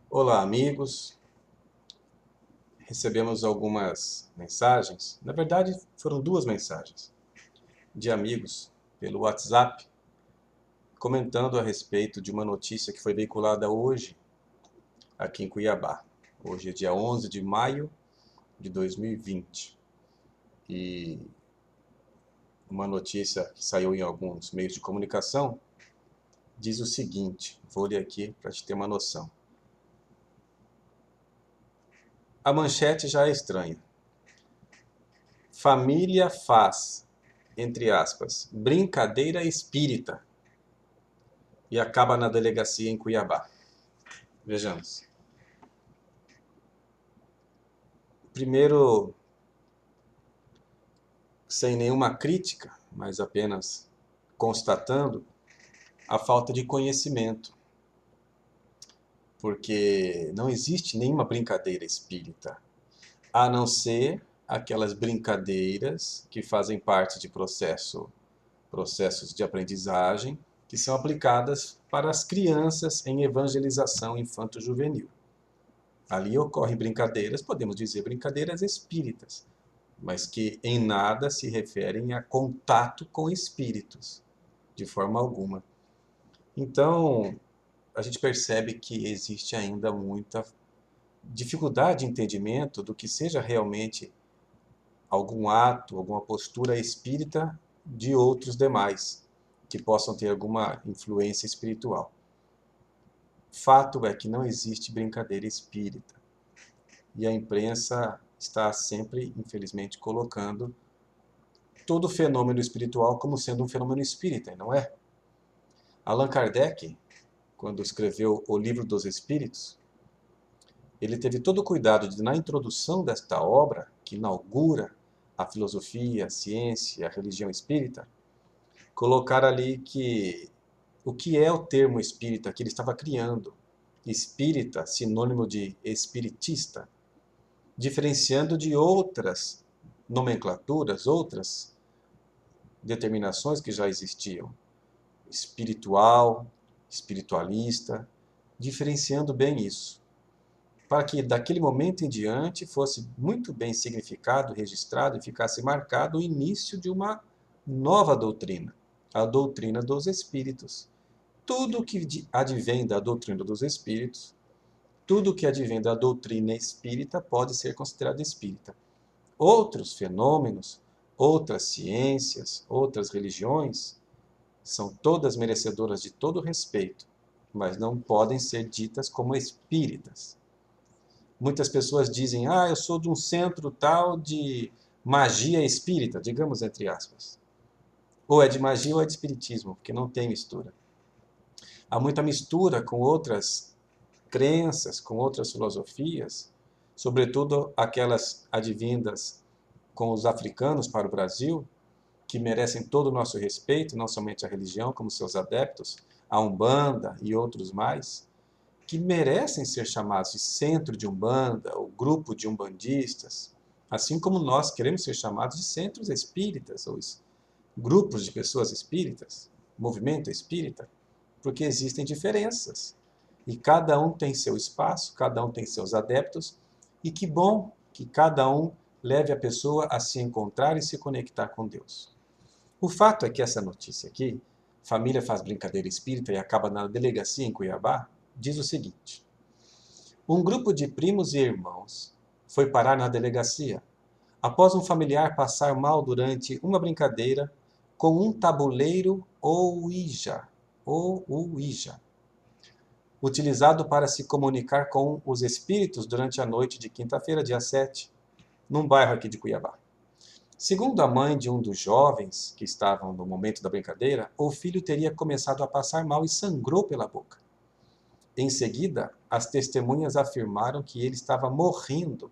Olá, amigos. Recebemos algumas mensagens, na verdade foram duas mensagens, de amigos pelo WhatsApp, comentando a respeito de uma notícia que foi veiculada hoje aqui em Cuiabá. Hoje é dia 11 de maio de 2020 e uma notícia que saiu em alguns meios de comunicação diz o seguinte, vou ler aqui para te ter uma noção. A manchete já é estranha. Família faz, entre aspas, brincadeira espírita e acaba na delegacia em Cuiabá. Vejamos. Primeiro, sem nenhuma crítica, mas apenas constatando a falta de conhecimento, porque não existe nenhuma brincadeira espírita, a não ser aquelas brincadeiras que fazem parte de processos de aprendizagem que são aplicadas para as crianças em evangelização infanto-juvenil. Ali ocorrem brincadeiras, podemos dizer brincadeiras espíritas, mas que em nada se referem a contato com espíritos, de forma alguma. Então, a gente percebe que existe ainda muita dificuldade de entendimento do que seja realmente algum ato, alguma postura espírita de outros demais, que possam ter alguma influência espiritual. Fato é que não existe brincadeira espírita. E a imprensa está sempre, infelizmente, colocando todo fenômeno espiritual como sendo um fenômeno espírita, não é? Allan Kardec, quando escreveu O Livro dos Espíritos, ele teve todo o cuidado de, na introdução desta obra, que inaugura a filosofia, a ciência, a religião espírita, colocar ali que o que é o termo espírita que ele estava criando. Espírita, sinônimo de espiritista, diferenciando de outras nomenclaturas, outras determinações que já existiam. Espiritual, espiritualista, diferenciando bem isso, para que daquele momento em diante fosse muito bem significado, registrado e ficasse marcado o início de uma nova doutrina, a doutrina dos espíritos. Tudo que advém da doutrina dos espíritos, tudo que advém da doutrina espírita pode ser considerado espírita. Outros fenômenos, outras ciências, outras religiões, são todas merecedoras de todo respeito, mas não podem ser ditas como espíritas. Muitas pessoas dizem, eu sou de um centro tal de magia espírita, digamos entre aspas. Ou é de magia ou é de espiritismo, porque não tem mistura. Há muita mistura com outras crenças, com outras filosofias, sobretudo aquelas advindas com os africanos para o Brasil, que merecem todo o nosso respeito, não somente a religião, como seus adeptos, a Umbanda e outros mais, que merecem ser chamados de centro de Umbanda, ou grupo de umbandistas, assim como nós queremos ser chamados de centros espíritas, ou grupos de pessoas espíritas, movimento espírita, porque existem diferenças. E cada um tem seu espaço, cada um tem seus adeptos, e que bom que cada um leve a pessoa a se encontrar e se conectar com Deus. O fato é que essa notícia aqui, família faz brincadeira espírita e acaba na delegacia em Cuiabá, diz o seguinte: um grupo de primos e irmãos foi parar na delegacia após um familiar passar mal durante uma brincadeira com um tabuleiro Ouija, utilizado para se comunicar com os espíritos durante a noite de quinta-feira, dia 7, num bairro aqui de Cuiabá. Segundo a mãe de um dos jovens que estavam no momento da brincadeira, o filho teria começado a passar mal e sangrou pela boca. Em seguida, as testemunhas afirmaram que ele estava morrendo.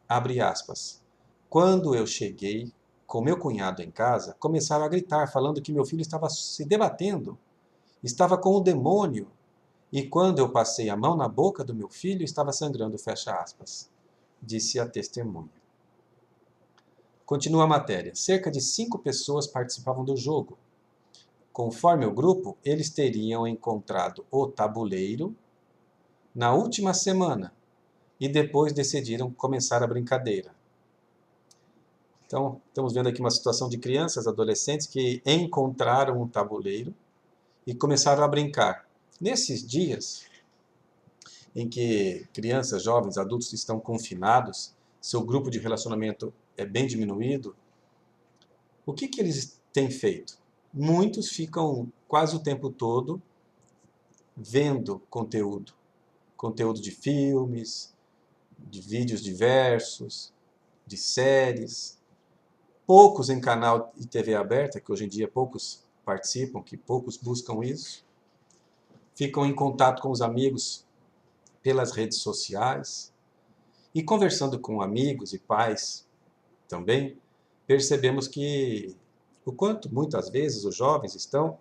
Abre aspas. Quando eu cheguei com meu cunhado em casa, começaram a gritar, falando que meu filho estava se debatendo, estava com o demônio, e quando eu passei a mão na boca do meu filho, estava sangrando, fecha aspas, disse a testemunha. Continua a matéria. Cerca de 5 pessoas participavam do jogo. Conforme o grupo, eles teriam encontrado o tabuleiro na última semana, e depois decidiram começar a brincadeira. Então, estamos vendo aqui uma situação de crianças, adolescentes que encontraram um tabuleiro e começaram a brincar. Nesses dias em que crianças, jovens, adultos estão confinados, seu grupo de relacionamento é bem diminuído, o que eles têm feito? Muitos ficam quase o tempo todo vendo conteúdo de filmes, de vídeos diversos, de séries, poucos em canal de TV aberta, que hoje em dia poucos participam, que poucos buscam isso, ficam em contato com os amigos pelas redes sociais e conversando com amigos e pais também, percebemos que o quanto muitas vezes os jovens estão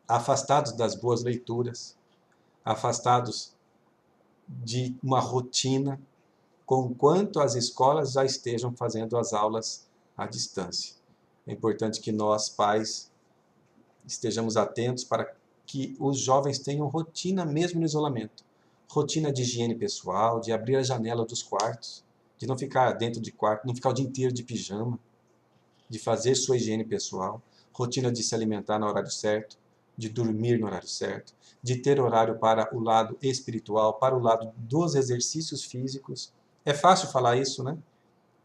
afastados das boas leituras, afastados de uma rotina, conquanto as escolas já estejam fazendo as aulas à distância. É importante que nós, pais, estejamos atentos para que os jovens tenham rotina mesmo no isolamento. Rotina de higiene pessoal, de abrir a janela dos quartos, de não ficar dentro de quarto, não ficar o dia inteiro de pijama, de fazer sua higiene pessoal, rotina de se alimentar no horário certo, de dormir no horário certo, de ter horário para o lado espiritual, para o lado dos exercícios físicos. É fácil falar isso, né?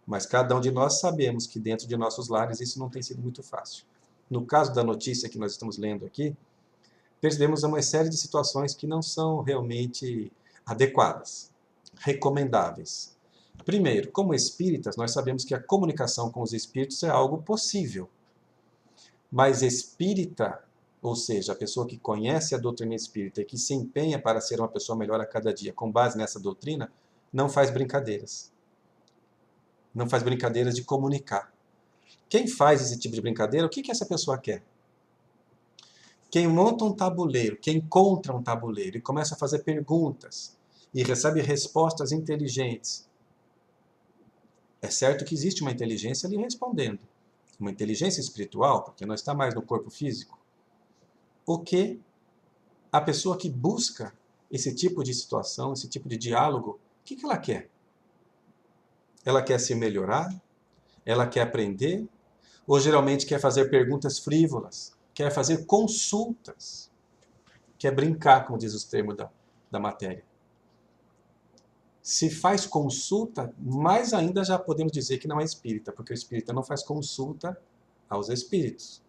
Mas cada um de nós sabemos que dentro de nossos lares isso não tem sido muito fácil. No caso da notícia que nós estamos lendo aqui, percebemos uma série de situações que não são realmente adequadas, recomendáveis. Primeiro, como espíritas, nós sabemos que a comunicação com os espíritos é algo possível. Mas espírita, ou seja, a pessoa que conhece a doutrina espírita e que se empenha para ser uma pessoa melhor a cada dia com base nessa doutrina, não faz brincadeiras. Não faz brincadeiras de comunicar. Quem faz esse tipo de brincadeira, o que essa pessoa quer? Quem monta um tabuleiro, quem encontra um tabuleiro e começa a fazer perguntas e recebe respostas inteligentes, é certo que existe uma inteligência ali respondendo. Uma inteligência espiritual, porque não está mais no corpo físico. O que a pessoa que busca esse tipo de situação, esse tipo de diálogo, o que ela quer? Ela quer se melhorar? Ela quer aprender? Ou geralmente quer fazer perguntas frívolas? Quer fazer consultas? Quer brincar, como diz os termos da matéria? Se faz consulta, mais ainda já podemos dizer que não é espírita, porque o espírita não faz consulta aos espíritos.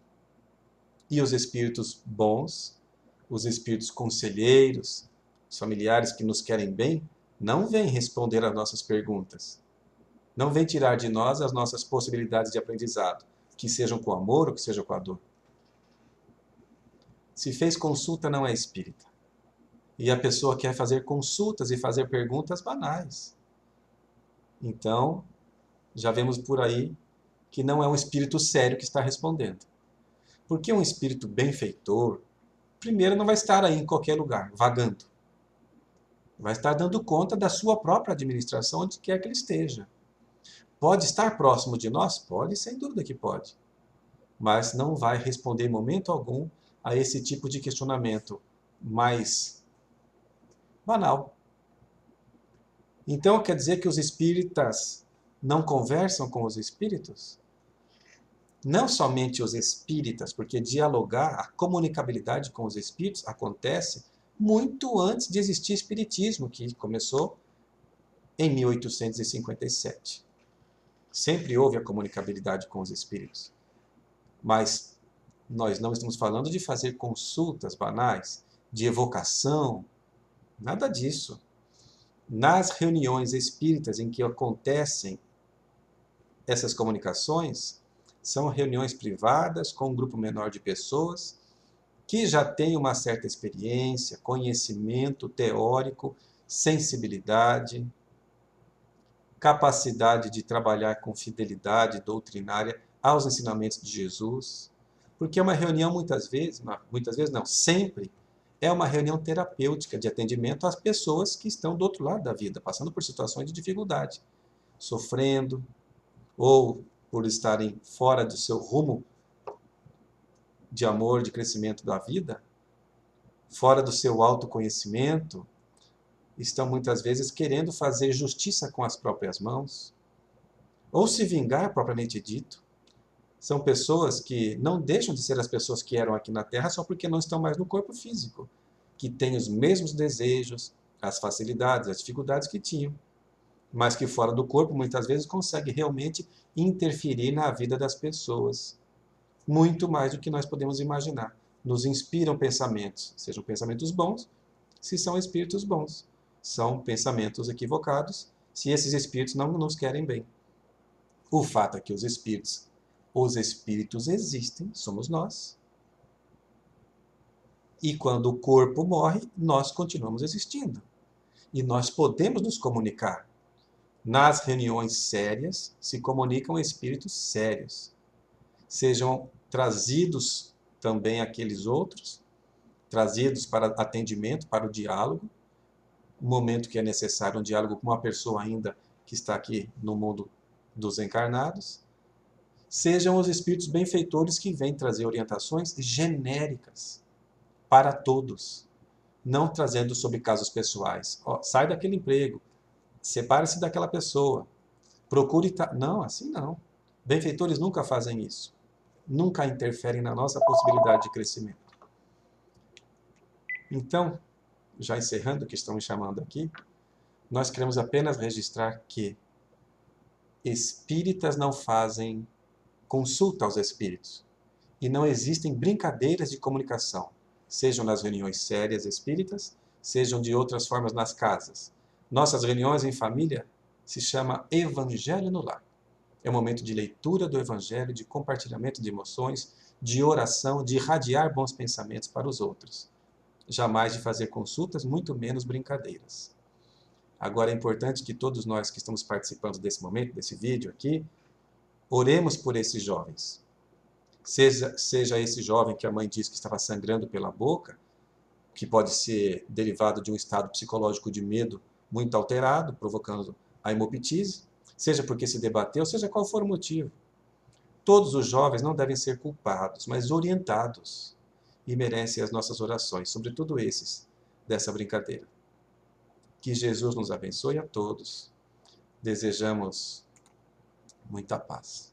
E os espíritos bons, os espíritos conselheiros, os familiares que nos querem bem, não vêm responder às nossas perguntas. Não vêm tirar de nós as nossas possibilidades de aprendizado, que sejam com amor ou que sejam com a dor. Se fez consulta, não é espírita. E a pessoa quer fazer consultas e fazer perguntas banais. Então, já vemos por aí que não é um espírito sério que está respondendo. Porque um espírito benfeitor, primeiro, não vai estar aí em qualquer lugar, vagando. Vai estar dando conta da sua própria administração, onde quer que ele esteja. Pode estar próximo de nós? Pode, sem dúvida que pode. Mas não vai responder em momento algum a esse tipo de questionamento mais banal. Então, quer dizer que os espíritas não conversam com os espíritos? Não somente os espíritas, porque dialogar, a comunicabilidade com os espíritos acontece muito antes de existir espiritismo, que começou em 1857. Sempre houve a comunicabilidade com os espíritos. Mas nós não estamos falando de fazer consultas banais, de evocação, nada disso. Nas reuniões espíritas em que acontecem essas comunicações, são reuniões privadas com um grupo menor de pessoas que já têm uma certa experiência, conhecimento teórico, sensibilidade, capacidade de trabalhar com fidelidade doutrinária aos ensinamentos de Jesus, porque é uma reunião muitas vezes não, sempre é uma reunião terapêutica de atendimento às pessoas que estão do outro lado da vida, passando por situações de dificuldade, sofrendo, ou por estarem fora do seu rumo de amor, de crescimento da vida, fora do seu autoconhecimento, estão muitas vezes querendo fazer justiça com as próprias mãos, ou se vingar propriamente dito. São pessoas que não deixam de ser as pessoas que eram aqui na Terra só porque não estão mais no corpo físico, que têm os mesmos desejos, as facilidades, as dificuldades que tinham, mas que fora do corpo muitas vezes conseguem realmente interferir na vida das pessoas, muito mais do que nós podemos imaginar. Nos inspiram pensamentos, sejam pensamentos bons, se são espíritos bons. São pensamentos equivocados, se esses espíritos não nos querem bem. O fato é que os espíritos existem, somos nós. E quando o corpo morre, nós continuamos existindo. E nós podemos nos comunicar. Nas reuniões sérias, se comunicam espíritos sérios. Sejam trazidos também aqueles outros, trazidos para atendimento, para o diálogo, no momento que é necessário um diálogo com uma pessoa ainda que está aqui no mundo dos encarnados. Sejam os espíritos benfeitores que vêm trazer orientações genéricas para todos, não trazendo sobre casos pessoais. Sai daquele emprego, separe-se daquela pessoa, procure... Não, assim não. Benfeitores nunca fazem isso. Nunca interferem na nossa possibilidade de crescimento. Então, já encerrando o que estão me chamando aqui, nós queremos apenas registrar que espíritas não fazem consulta aos espíritos. E não existem brincadeiras de comunicação, sejam nas reuniões sérias espíritas, sejam de outras formas nas casas. Nossas reuniões em família se chama Evangelho no Lar. É um momento de leitura do Evangelho, de compartilhamento de emoções, de oração, de irradiar bons pensamentos para os outros. Jamais de fazer consultas, muito menos brincadeiras. Agora é importante que todos nós que estamos participando desse momento, desse vídeo aqui, oremos por esses jovens. Seja esse jovem que a mãe disse que estava sangrando pela boca, que pode ser derivado de um estado psicológico de medo muito alterado, provocando a hemoptise, seja porque se debateu, seja qual for o motivo. Todos os jovens não devem ser culpados, mas orientados, e merecem as nossas orações, sobretudo esses, dessa brincadeira. Que Jesus nos abençoe a todos. Desejamos muita paz.